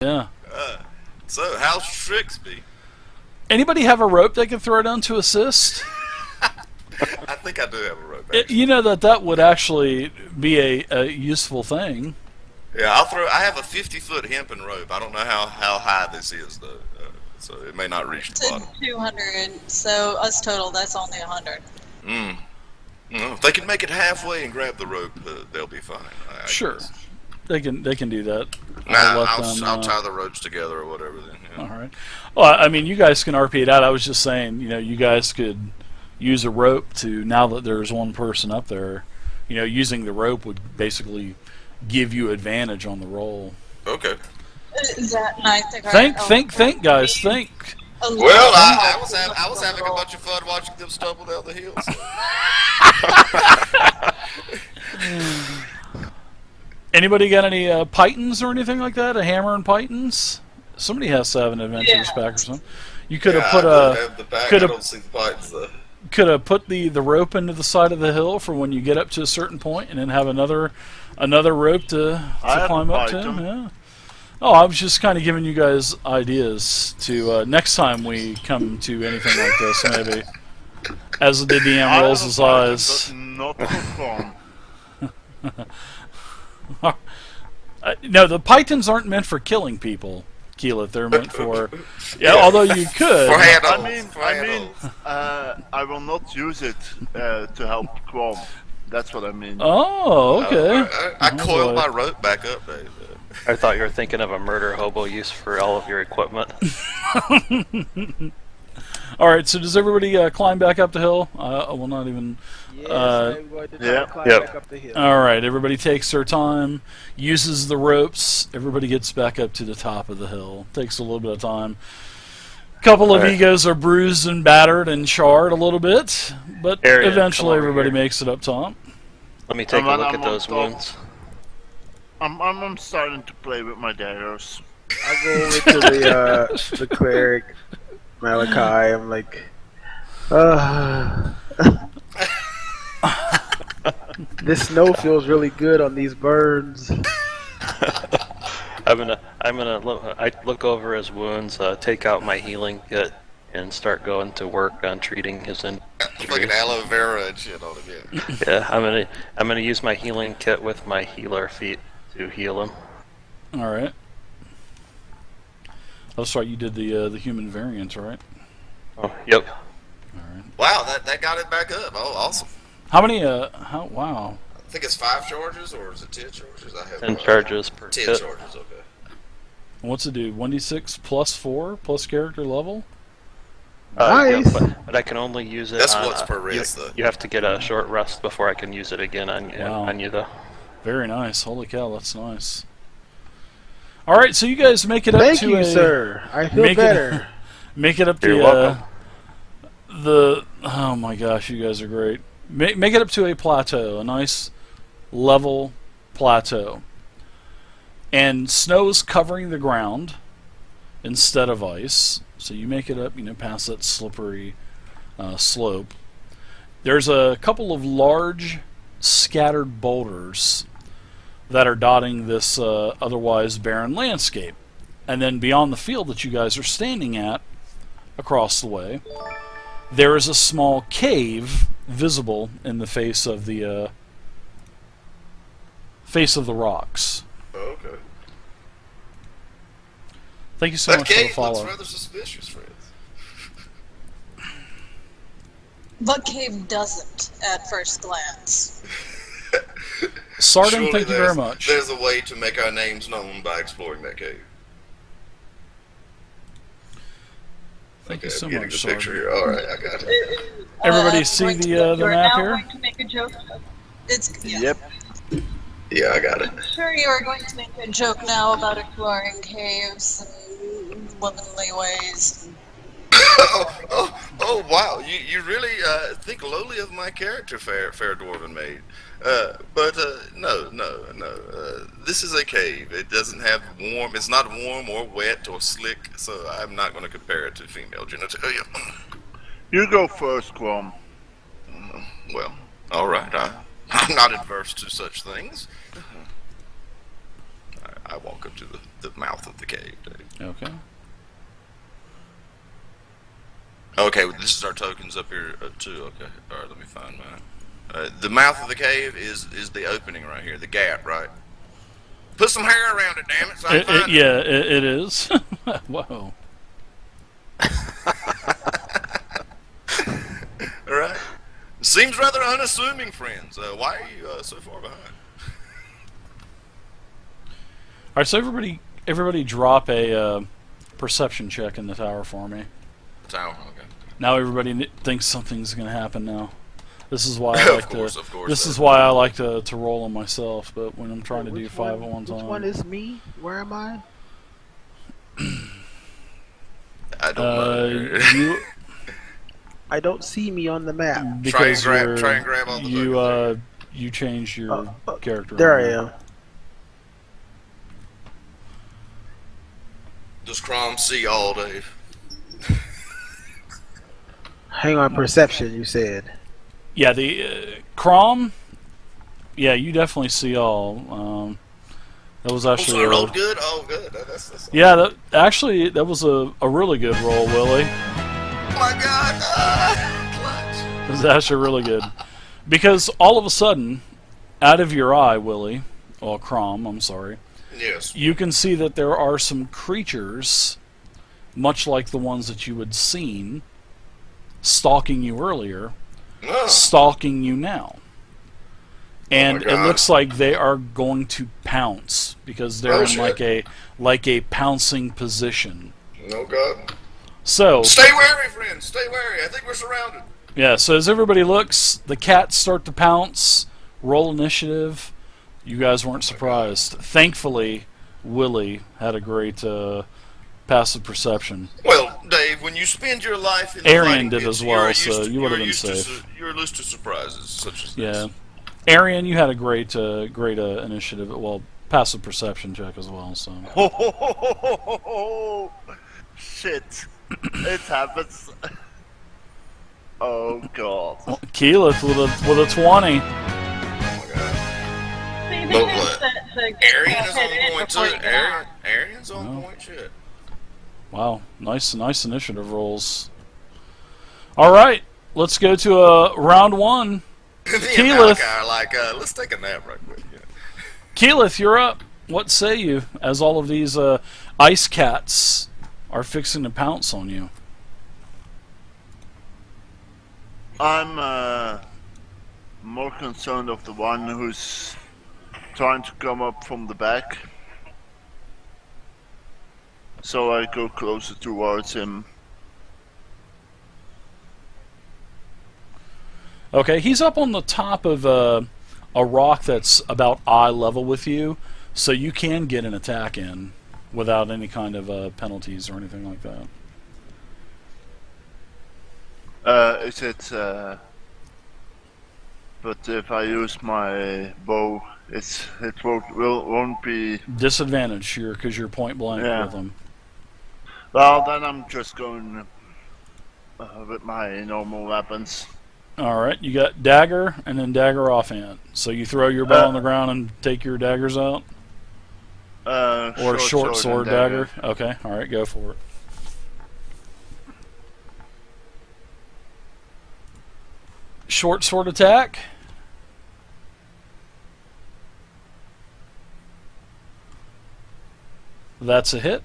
Yeah. So, how's Trixby? Anybody have a rope they can throw down to assist? I think I do have a rope. You know that would actually be a useful thing. Yeah, I'll throw. I have a 50-foot hempen rope. I don't know how high this is though, so it may not reach the bottom. 200. So us total, that's only 100. Well, if they can make it halfway and grab the rope, they'll be fine. I Sure, guess. they can do that. I'll tie the ropes together or whatever then. Yeah. All right. Well, I mean, you guys can RP it out. I was just saying, you guys could use a rope to, now that there's one person up there, using the rope would basically give you advantage on the roll. Okay. Is that nice? Think, guys, think. Well, I was having a bunch of fun watching them stumble down the hills. Anybody got any pythons or anything like that? A hammer and pythons? Somebody has to have an adventurous pack or something. You could have put could have put the rope into the side of the hill for when you get up to a certain point, and then have another rope to climb up to. Yeah. Oh, I was just kind of giving you guys ideas to next time we come to anything like this, maybe. As the DM rolls his eyes. Not for fun. No, the pythons aren't meant for killing people, Keelet. They're meant for... Yeah, although you could... I will not use it to help Quam. That's what I mean. Oh, okay. I coiled my rope back up, Dave. I thought you were thinking of a murder hobo use for all of your equipment. Alright, so does everybody climb back up the hill? Well, not even... Yes, I'm going to try to climb back up the hill. Alright, everybody takes their time, uses the ropes, everybody gets back up to the top of the hill. Takes a little bit of time. A couple of egos are bruised and battered and charred a little bit, but eventually everybody makes it up top. Let me take a look at those wounds. I'm starting to play with my daggers. I go over to the cleric, Malachi. I'm like, this snow feels really good on these burns. I look over his wounds, take out my healing kit, and start going to work on treating his injuries. Fucking aloe vera and shit on it. Yeah, I'm gonna use my healing kit with my healer feat to heal him. All right. Oh, sorry, you did the human variant, right? Oh, yep. All right. Wow, that got it back up. Oh, awesome. How many? Wow. I think it's 5 charges, or is it 10 charges? I have 10 charges per 10 kit. charges. Okay. What's it do? 1d6 plus 4 plus character level. Nice. Yeah, but I can only use it. That's on, once per rest, though. You have to get a short rest before I can use it again on you, though. Very nice. Holy cow, that's nice. All right, so you guys make it up Thank to you, sir. I feel better. Make it up to You're welcome. oh my gosh, you guys are great. Make it up to a plateau, a nice level plateau. And snow is covering the ground instead of ice. So you make it up, past that slippery slope. There's a couple of large scattered boulders that are dotting this otherwise barren landscape. And then beyond the field that you guys are standing at, across the way, there is a small cave visible in the face of the rocks. Oh, okay. Thank you so much for the cave follow. looks rather suspicious, friends. What cave doesn't at first glance? Sardin, Surely thank you very much. There's a way to make our names known by exploring that cave. Thank you so I'm much, getting the picture Sardin. here. All right, I got it. Everybody see the map here? Going to make a joke. Yep. Yeah, I got it. Sure, you are going to make a joke now about exploring caves and womanly ways. Oh, wow! You really think lowly of my character, fair dwarven maid. But no. This is a cave. It doesn't have warm. It's not warm or wet or slick. So I'm not going to compare it to female genitalia. You go first, Quam. Well, all right. I'm not adverse to such things. I walk up to the mouth of the cave, Dave. Okay. Okay, well, this is our tokens up here too. Okay, all right. Let me find mine. The mouth of the cave is the opening right here, the gap, right? Put some hair around it, damn it. So I can find it. Yeah, it is. Whoa. All right. Seems rather unassuming, friends. Why are you so far behind? All right, so everybody drop a perception check in the tower for me. Tower. Okay. Now everybody thinks something's going to happen now. This is why I like of course. This is why I like to roll on myself, but when I'm trying to do Which 5 at one time. Which one is me? Where am I? I don't know. I don't see me on the map. Because try and grab all the tokens. You changed your character. There I am. Does Crom see all, Dave? Hang on, perception, you said. Yeah, the Crom. Yeah, you definitely see all. That was actually. So I rolled good. Oh, good. That's yeah, that was a really good roll, Willie. Oh my God! Clutch. It was actually really good, because all of a sudden, out of your eye, Willie, or Crom, I'm sorry. Yes. You can see that there are some creatures, much like the ones that you had seen, stalking you earlier, stalking you now. And it looks like they are going to pounce, because they're in like a pouncing position. No God. So stay wary, friends. Stay wary. I think we're surrounded. yeah, so as everybody looks, the cats start to pounce, roll initiative. You guys weren't surprised. Thankfully, Willie had a great passive perception. Well, Dave, when you spend your life in the Arian fighting did pits, as well, you're so you would have been used to safe. you're used to surprises such as Yeah. this. Arian, you had a great initiative, well, passive perception check as well, so. Shit. It happens. Oh God. Well, Keyleth with a 20. Oh my God. See, But because what? the Arian is hit it on point too. before you get out. Arian's on Oh. point. Shit. Wow, nice initiative rolls. All right, let's go to round one. Me and Keyleth. Malachi are like, let's take a nap right quick. Yeah. Keyleth, you're up. What say you as all of these ice cats are fixing to pounce on you? I'm more concerned of the one who's trying to come up from the back. So I go closer towards him. Okay, he's up on the top of a rock that's about eye level with you, so you can get an attack in without any kind of penalties or anything like that. Is it? But if I use my bow, it won't be. Disadvantage here because you're point blank with him. Well, then I'm just going with my normal weapons. All right, you got dagger and then dagger offhand. So you throw your bow on the ground and take your daggers out, or short sword dagger. Okay, all right, go for it. Short sword attack. That's a hit.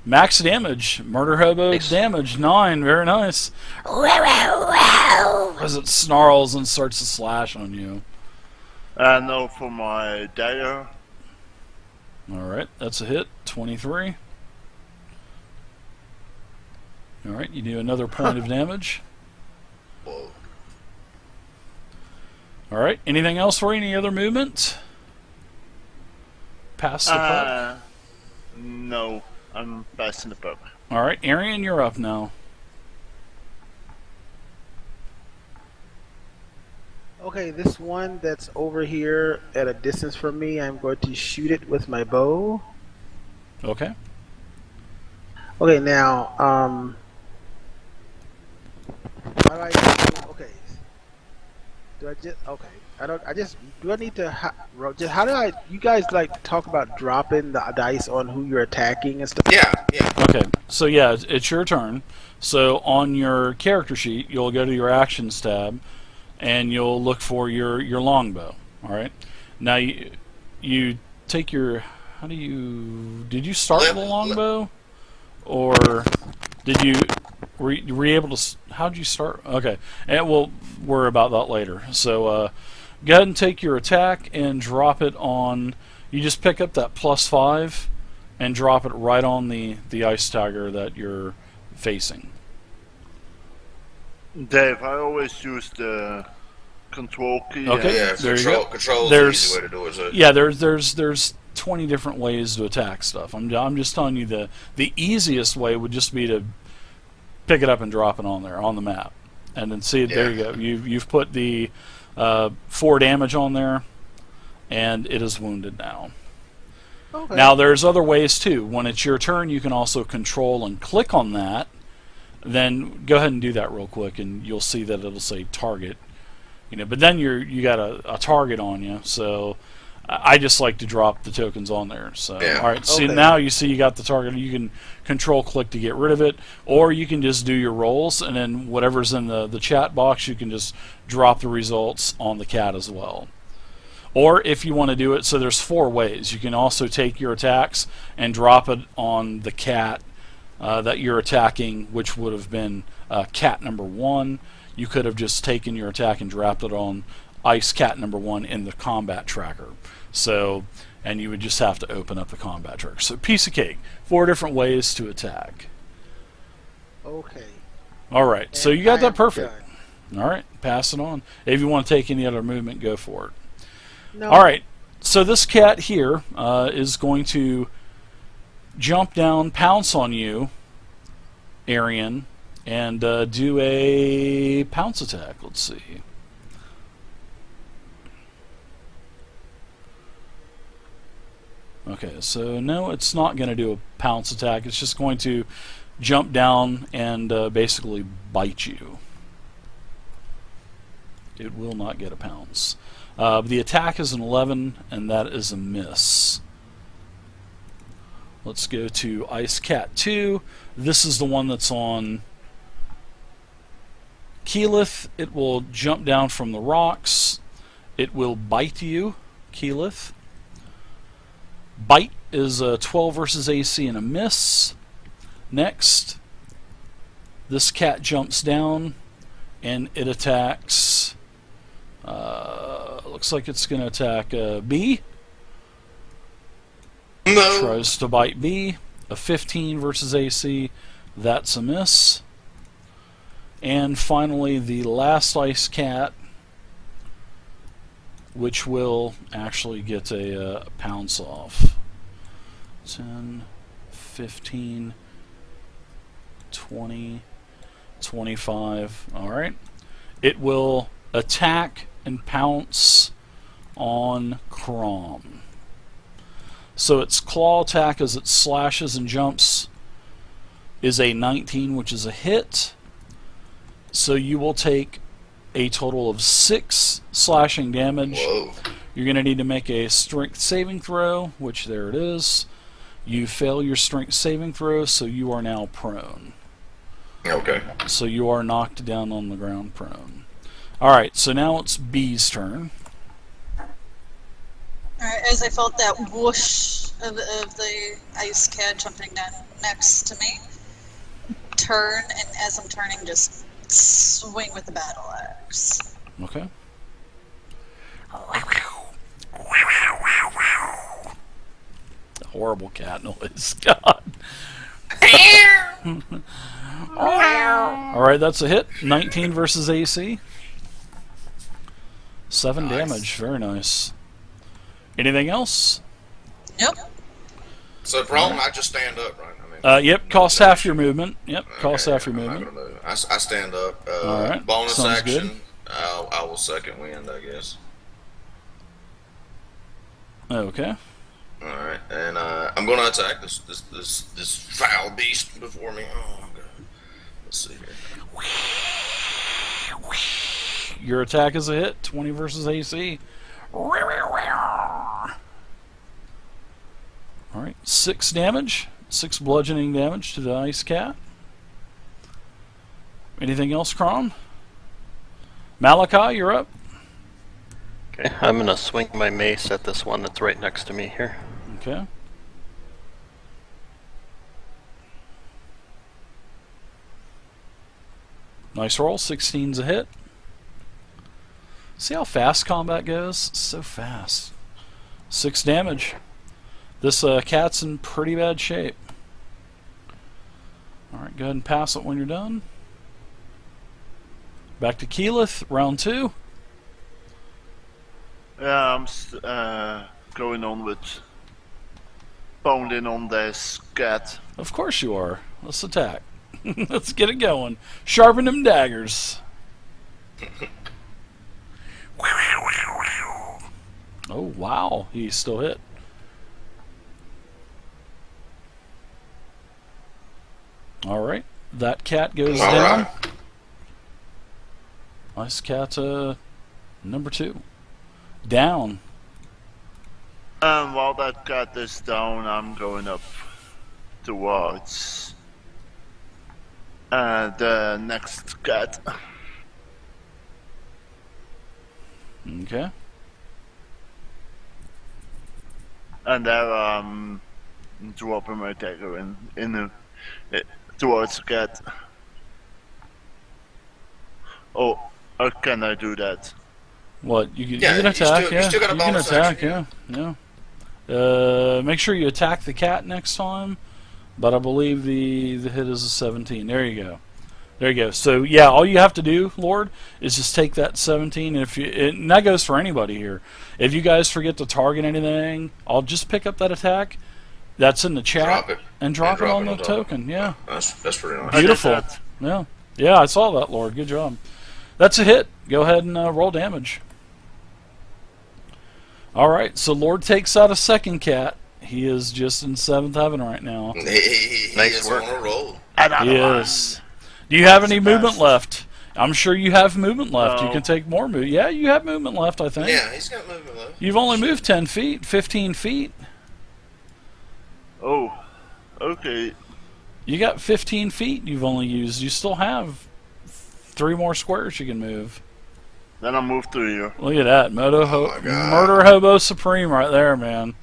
Max damage. Murder hobo damage. 9. Very nice. As it snarls and starts to slash on you. No, for my dagger. Alright, that's a hit. 23. Alright, you do another point of damage. Whoa. Alright, anything else for you? Any other movement? Pass the puck? No, I'm passing the puck. Alright, Arian, you're up now. Okay, this one that's over here at a distance from me, I'm going to shoot it with my bow. Okay. Okay, now, how do I do? Okay. Do I just okay? I don't. I just do. I need to. Just how do I? You guys like talk about dropping the dice on who you're attacking and stuff. Yeah, yeah. Okay, so yeah, it's your turn. So on your character sheet, you'll go to your actions tab, and you'll look for your longbow. All right. Now you take your. How do you? Did you start with a longbow, or did you? Were you able to? How did you start? Okay, and we'll worry about that later. So go ahead and take your attack and drop it on. You just pick up that +5 and drop it right on the ice tiger that you're facing. Dave, I always use the control key. Okay. Yeah, There you go. control is There's- the easy way to do it. So. Yeah, there's 20 different ways to attack stuff. I'm just telling you the easiest way would just be to pick it up and drop it on there on the map, and then see it. There you go. You've put the 4 damage on there, and it is wounded now. Okay. Now there's other ways too. When it's your turn, you can also control and click on that. Then go ahead and do that real quick, and you'll see that it'll say target. But then you got a target on you. So I just like to drop the tokens on there. So Yeah. all right. See Okay. now you see you got the target. You can control click to get rid of it, or you can just do your rolls, and then whatever's in the chat box, you can just drop the results on the cat as well. Or if you want to do it, so there's 4 ways. You can also take your attacks and drop it on the cat that you're attacking, which would have been cat number 1. You could have just taken your attack and dropped it on ice cat number 1 in the combat tracker. So, and you would just have to open up the combat tracker. So piece of cake. 4 different ways to attack. Okay. All right. So And you got I that am perfect. done. All right. Pass it on. If you want to take any other movement, go for it. No. All right. So this cat here is going to jump down, pounce on you, Arian, and do a pounce attack. Let's see. Okay, so no, it's not going to do a pounce attack. It's just going to jump down and basically bite you. It will not get a pounce. The attack is an 11, and that is a miss. Let's go to Ice Cat 2. This is the one that's on Keyleth. It will jump down from the rocks. It will bite you, Keyleth. Bite is a 12 versus AC and a miss. Next, this cat jumps down and it attacks. Looks like it's going to attack B. No. Tries to bite B. A 15 versus AC. That's a miss. And finally, the last ice cat, which will actually get a pounce off. 10, 15, 20, 25. Alright. It will attack and pounce on Crom. So its claw attack as it slashes and jumps is a 19, which is a hit. So you will take a total of 6 slashing damage. Whoa. You're going to need to make a strength saving throw, which there it is. You fail your strength saving throw, so you are now prone. Okay. So you are knocked down on the ground prone. Alright, so now it's B's turn. Alright, as I felt that whoosh of the ice cat jumping down next to me, turn, and as I'm turning, just swing with the battle axe. Okay. Horrible cat noise. God. Alright, that's a hit. 19 versus AC. 7 Nice. damage. Very nice. Anything else? Yep. So prone, I just stand up, right? I mean, Yep, cost half your movement. Yep, cost okay, half your I'm not movement. gonna move. I stand up. All right, Bonus sounds action. good. I will second wind, I guess. Okay. All right, and I'm going to attack this foul beast before me. Oh god. Let's see here. Your attack is a hit. 20 versus AC. Alright, 6 damage. 6 bludgeoning damage to the ice cat. Anything else, Crom? Malachi, you're up. Okay, I'm gonna swing my mace at this one that's right next to me here. Okay. Nice roll. 16's a hit. See how fast combat goes? So fast. 6 damage. This cat's in pretty bad shape. Alright, go ahead and pass it when you're done. Back to Keyleth, round 2. Yeah, I'm going on with pounding on this cat. Of course you are. Let's attack. Let's get it going. Sharpen them daggers. Oh, wow. He's still hit. Alright. That cat goes down. Nice cat, number 2. Down. And while that cat is down, I'm going up towards the next cat. Okay. And there I'm dropping my dagger towards the cat. Oh, how can I do that? What? You Yeah, can you attack, still- you yeah. still got a You can bonus attack, action, yeah. Make sure you attack the cat next time. But I believe the hit is a 17. There you go. There you go. So yeah, all you have to do, Lord, is just take that 17. And that goes for anybody here. If you guys forget to target anything, I'll just pick up that attack. That's in the chat Drop it. and drop it on the top. token. Yeah. That's pretty nice. Beautiful. I did that. Yeah. Yeah, I saw that, Lord. Good job. That's a hit. Go ahead and roll damage. Alright, so Lord takes out a second cat. He is just in 7th heaven right now. He Nice is work. on a roll. He is. Do you have any That's movement fast. left? I'm sure you have movement left. You No. can take more movement. Yeah, you have movement left, I think. Yeah, he's got movement left. You've only moved 10 feet, 15 feet. Oh, okay. You got 15 feet you've only used. You still have 3 more squares you can move. Then I move to you. Look at that. my God. Murder Hobo Supreme right there, man.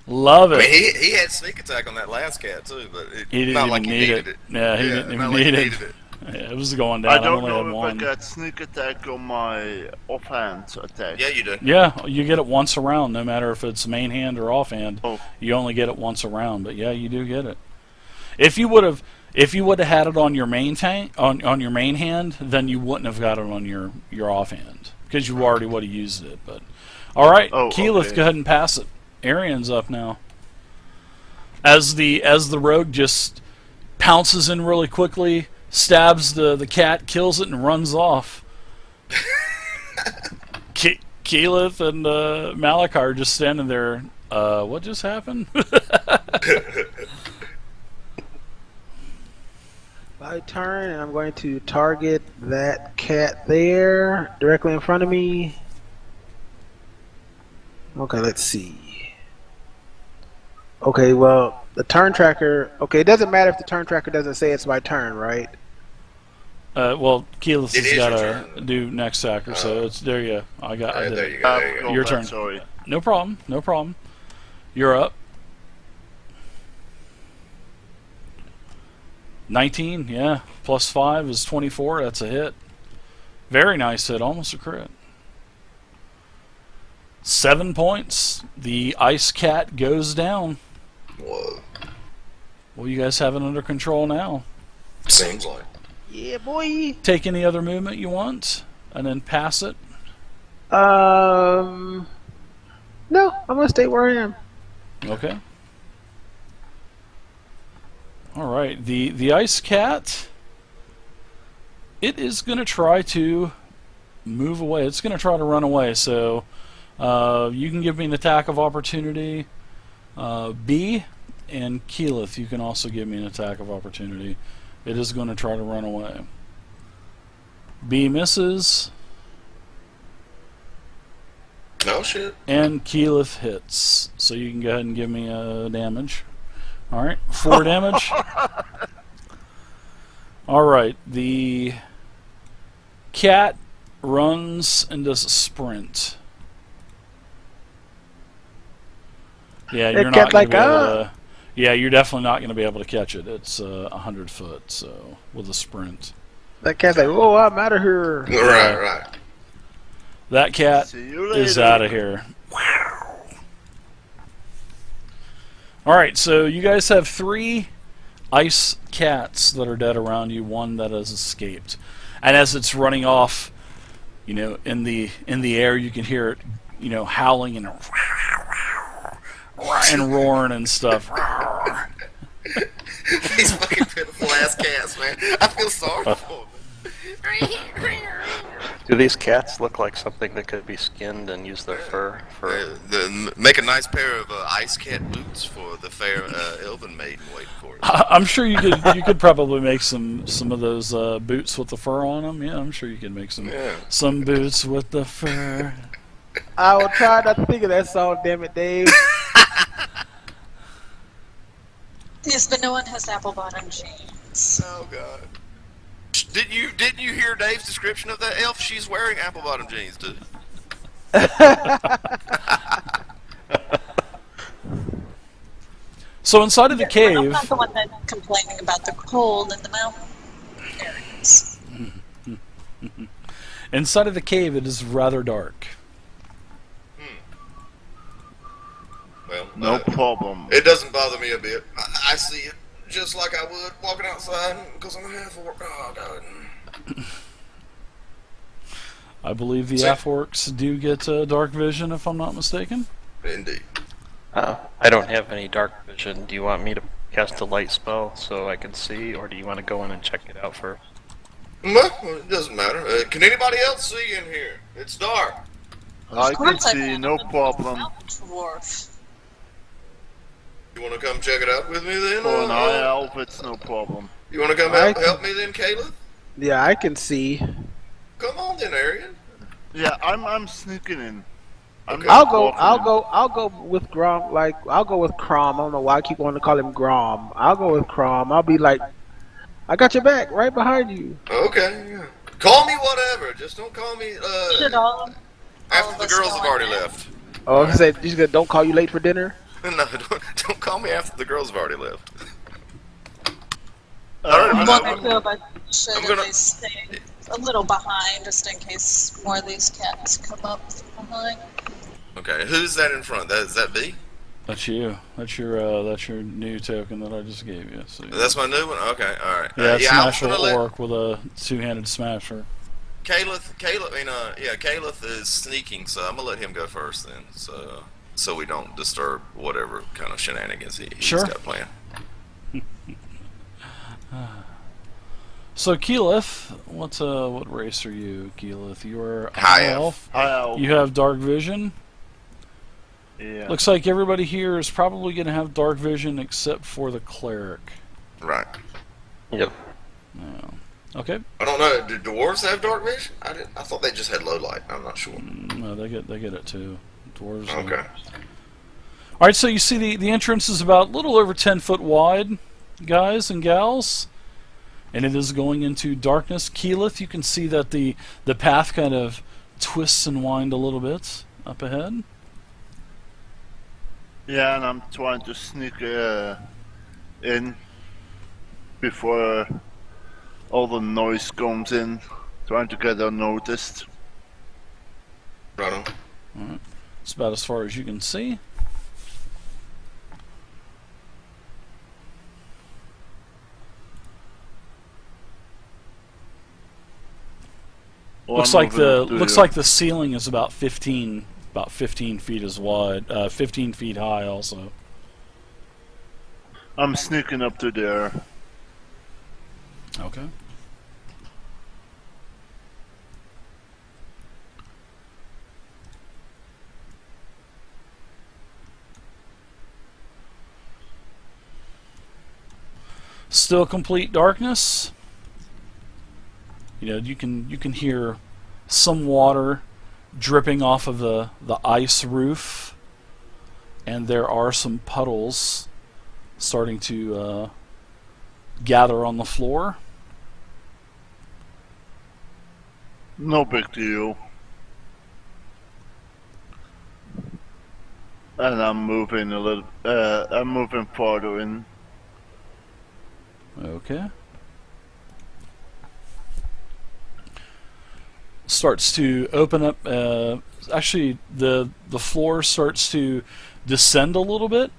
Love I it. mean, he had sneak attack on that last cat too, but He didn't not even like he need needed it. it. Yeah, he didn't even not like he need it. needed it. Yeah, it was going down. I I don't only know had if one. I get sneak attack on my offhand attack. Yeah, you do. Yeah, you get it once around, no matter if it's main hand or offhand. Oh. You only get it once around, but yeah, you do get it. If you would have had it on your main tank on your main hand, then you wouldn't have got it on your offhand because you already would have used it. But all right, Oh, Keyleth, okay. go ahead and pass it. Arian's up now. As the rogue just pounces in really quickly, stabs the cat, kills it, and runs off. Keyleth and Malachi are just standing there. What just happened? My turn, and I'm going to target that cat there, directly in front of me. Okay, let's see. Okay, well, the turn tracker... Okay, it doesn't matter if the turn tracker doesn't say it's my turn, right? Well, Keyleth It has is got your to turn. do next actor, so it's there. You go. I did There it. you go. There you go. Your turn. Sorry. No problem. No problem. You're up. 19, yeah. Plus 5 is 24. That's a hit. Very nice hit. Almost a crit. 7 points. The ice cat goes down. Whoa. Well, you guys have it under control now. Seems like. Yeah, boy. Take any other movement you want, and then pass it. No, I'm gonna stay where I am. Okay. All right. The ice cat. It is going to try to move away. It's going to try to run away. So you can give me an attack of opportunity. B and Keyleth, you can also give me an attack of opportunity. It is going to try to run away. B misses. Oh shit. And Keyleth hits. So you can go ahead and give me a damage. Alright, 4 damage. Alright, the cat runs and does a sprint. Yeah, you're not going to be able to... Yeah, you're definitely not going to be able to catch it. It's 100 foot, so with a sprint. That cat's like, oh, I'm out of here. Right. That cat See you is later. out of here. Alright, so you guys have 3 ice cats that are dead around you, 1 that has escaped. And as it's running off, you know, in the air, you can hear it, you know, howling and roaring and stuff. These fucking pitiful ass cats, man. I feel sorry for them. Do these cats look like something that could be skinned and use their fur for? Make a nice pair of ice cat boots for the fair elven maiden waiting for us. I'm sure you could probably make some of those boots with the fur on them. Yeah, I'm sure you could make some boots with the fur. I will try not to think of that song, damn it, Dave. Yes, but no one has apple bottom jeans. Oh god. Didn't you hear Dave's description of that elf? She's wearing apple bottom jeans, dude. So inside of the I'm cave, not the one that's complaining about the cold in the mountain areas. inside of the cave, it is rather dark. Well, No problem. it doesn't bother me a bit. I see it just like I would walking outside because I'm a half-orc. Oh god. I believe the See- half-orcs do get dark vision, if I'm not mistaken. Indeed. I don't have any dark vision. Do you want me to cast a light spell so I can see, or do you want to go in and check it out first? Well, it doesn't matter. Can anybody else see in here? It's dark. I Of can course I see, can. no I'm a problem. mountain dwarf. You want to come check it out with me then? For an eye elf, it's no problem. You want to come I help me then, Caleb? Yeah, I can see. Come on then, Arian. Yeah, I'm sneaking in. I'm Okay. not I'll walking go with Grom. Like, I'll go with Crom. I don't know why I keep wanting to call him Grom. I'll go with Crom. I'll be like, I got your back, right behind you. Okay. Yeah. Call me whatever. Just don't call me Should all after of the us girls go have in already there? left. Oh, he said, "You don't call you late for dinner." No, don't call me after the girls have already left. One I'm or two of us should I'm at gonna- least stay a little behind, just in case more of these cats come up behind. Okay, who's that in front? Is that B? That's you. That's your new token that I just gave you. So, That's my new one? Okay, alright. yeah, I was Smasher gonna let Orc with a 2-handed smasher. Caleb, Caleb is sneaking, so I'm gonna let him go first then, so we don't disturb whatever kind of shenanigans he's Sure. got planned. So Keyleth, what race are you, Keyleth? You're a High elf. Eye elf. You have dark vision. Yeah. Looks like everybody here is probably going to have dark vision except for the cleric. Right. Yep. Yeah. Okay. I don't know. Do dwarves have dark vision? I thought they just had low light. I'm not sure. No, they get it too. Dwarves. Okay. All right. So you see the entrance is about a little over 10 foot wide, guys and gals, and it is going into darkness. Keyleth, you can see that the path kind of twists and winds a little bit up ahead. Yeah, and I'm trying to sneak in before all the noise comes in, trying to get unnoticed. Right on. All right. It's about as far as you can see. Well, Looks I'm like moving the up to looks you. like the ceiling is about 15 feet as wide, 15 feet high also. I'm sneaking up to there. Okay. Still complete darkness. You know, you can hear some water dripping off of the ice roof, and there are some puddles starting to gather on the floor. No big deal. And I'm moving a little. I'm moving farther in. Okay. Starts to open up. Actually, the floor starts to descend a little bit,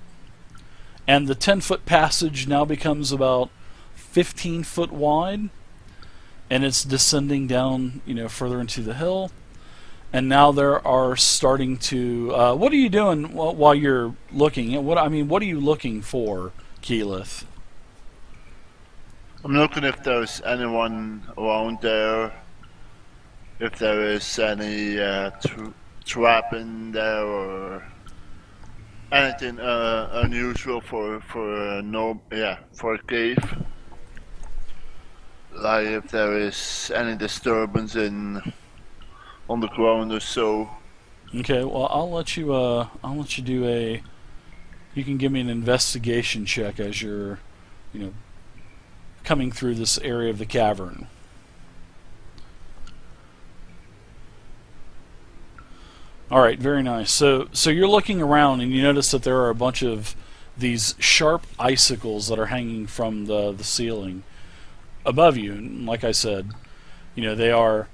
and the 10-foot passage now becomes about 15 foot wide, and it's descending down, further into the hill. And now there are starting to. What are you doing while you're looking? What are you looking for, Keyleth? I'm looking if there's anyone around there. If there is any trap in there or anything unusual for a cave. Like if there is any disturbance on the ground or so. Okay, well I'll let you do a. You can give me an investigation check as you're, coming through this area of the cavern. All right, very nice. So you're looking around and you notice that there are a bunch of these sharp icicles that are hanging from the ceiling above you. And like I said, they are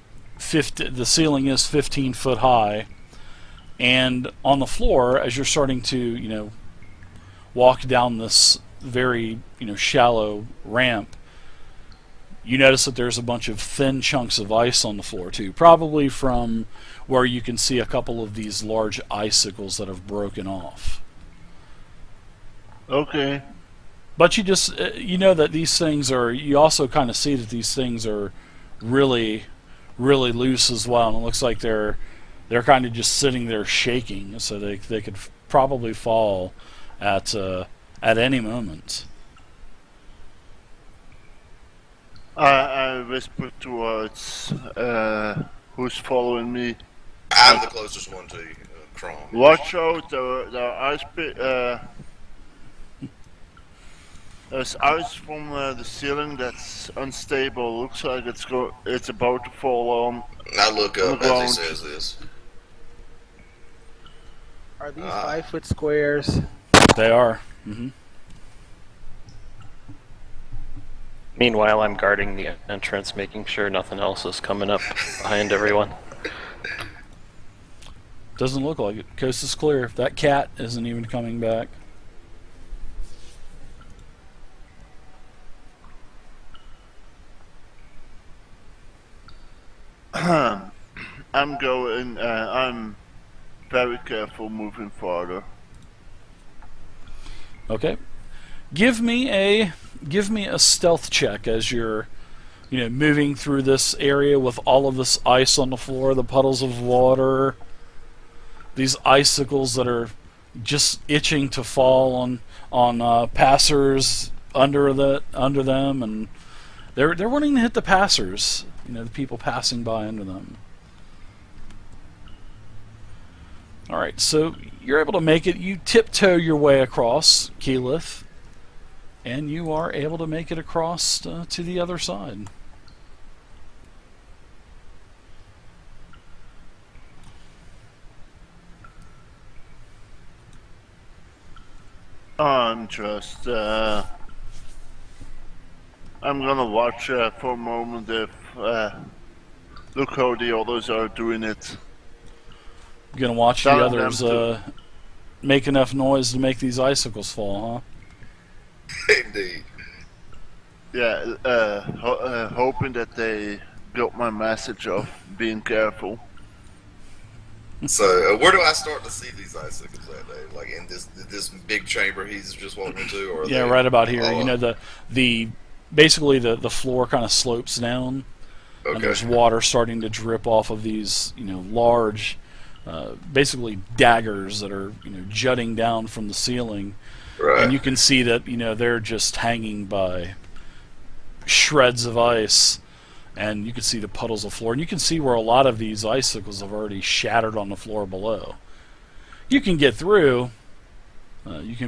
the ceiling is 15 foot high, and on the floor, as you're starting to walk down this very shallow ramp, you notice that there's a bunch of thin chunks of ice on the floor too, probably from where you can see a couple of these large icicles that have broken off. Okay. But you just that these things are. You also kind of see that these things are really, really loose as well, and it looks like they're kind of just sitting there shaking, so they could probably fall at any moment. I whisper towards who's following me. I'm the closest one to you, Chrome. Watch out! There are ice there's ice from the ceiling that's unstable. Looks like it's about to fall on. I look up as he says this. Are these 5-foot squares? They are. Mm-hmm. Meanwhile, I'm guarding the entrance, making sure nothing else is coming up behind everyone. Doesn't look like it. Coast is clear. That cat isn't even coming back. I'm going. I'm very careful moving farther. Okay. Give me a stealth check as you're, moving through this area with all of this ice on the floor, the puddles of water, these icicles that are just itching to fall on passers under them, and they're wanting to hit the passers, the people passing by under them. All right, so you're able to make it. You tiptoe your way across, Keyleth, and you are able to make it across to the other side. I'm just. I'm gonna watch for a moment if. Look how the others are doing it. You're gonna watch the others make enough noise to make these icicles fall, huh? Indeed. Yeah, hoping that they got my message of being careful. So, where do I start to see these icicles at, Dave? Like in this big chamber he's just walking into, or yeah, right about here. Basically the floor kind of slopes down, okay. And there's water starting to drip off of these large, basically daggers that are jutting down from the ceiling, right. And you can see that they're just hanging by shreds of ice, and you can see the puddles of floor, and you can see where a lot of these icicles have already shattered on the floor below. You can get through. You can